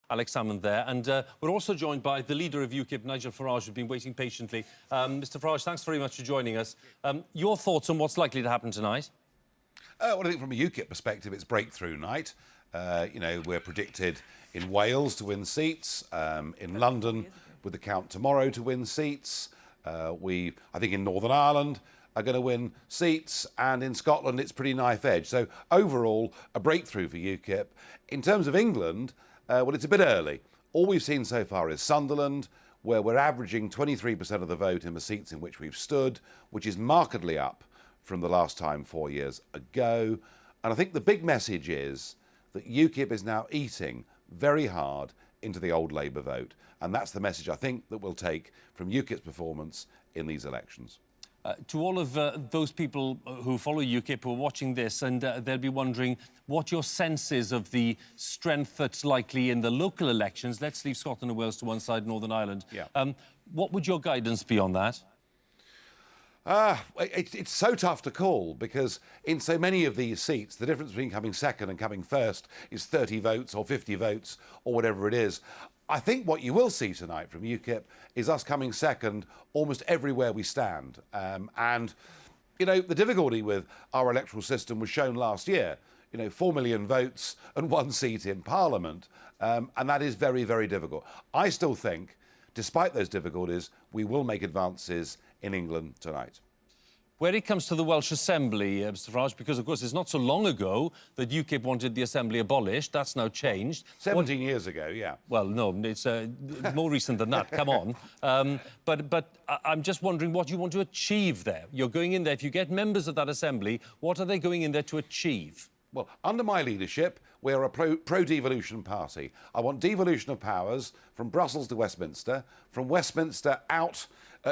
Alex Salmond there. And we're also joined by the leader of UKIP, Nigel Farage, who's been waiting patiently. Mr Farage, thanks very much for joining us. Your thoughts on what's likely to happen tonight? Well, I think from a UKIP perspective, it's breakthrough night. We're predicted in Wales to win seats, in London with the count tomorrow to win seats. I think in Northern Ireland are going to win seats, and in Scotland it's pretty knife edge. So overall, a breakthrough for UKIP. In terms of England, well, it's a bit early. All we've seen so far is Sunderland, where we're averaging 23% of the vote in the seats in which we've stood, which is markedly up from the last time 4 years ago. And I think the big message is that UKIP is now eating very hard into the old Labour vote. And that's the message I think that we'll take from UKIP's performance in these elections. To all of those people who follow UKIP who are watching this, and they'll be wondering what your sense is of the strength that's likely in the local elections. Let's leave Scotland and Wales to one side, Northern Ireland. Yeah. What would your guidance be on that? It's so tough to call, because in so many of these seats, the difference between coming second and coming first is 30 votes or 50 votes or whatever it is. I think what you will see tonight from UKIP is us coming second almost everywhere we stand. The difficulty with our electoral system was shown last year. 4 million votes and 1 seat in Parliament, and that is very, very difficult. I still think, despite those difficulties, we will make advances in England tonight. Where it comes to the Welsh Assembly, Mr Farage, because, of course, it's not so long ago that UKIP wanted the Assembly abolished. That's now changed. 17 years ago, yeah. Well, no, it's more recent than that. Come on. But I'm just wondering what you want to achieve there. You're going in there. If you get members of that Assembly, what are they going in there to achieve? Well, under my leadership, we're a pro-devolution party. I want devolution of powers from Brussels to Westminster, from Westminster out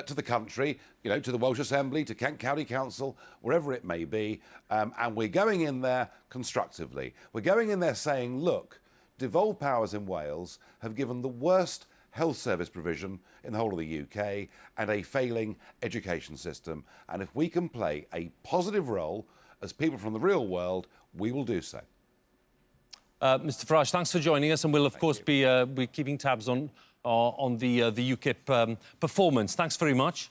to the country, to the Welsh Assembly, to Kent County Council, wherever it may be. And we're going in there constructively. We're going in there saying, look, devolved powers in Wales have given the worst health service provision in the whole of the UK and a failing education system. And if we can play a positive role as people from the real world, we will do so. Mr Farage, thanks for joining us, and we'll, of course, be keeping tabs on the UKIP performance. Thanks very much.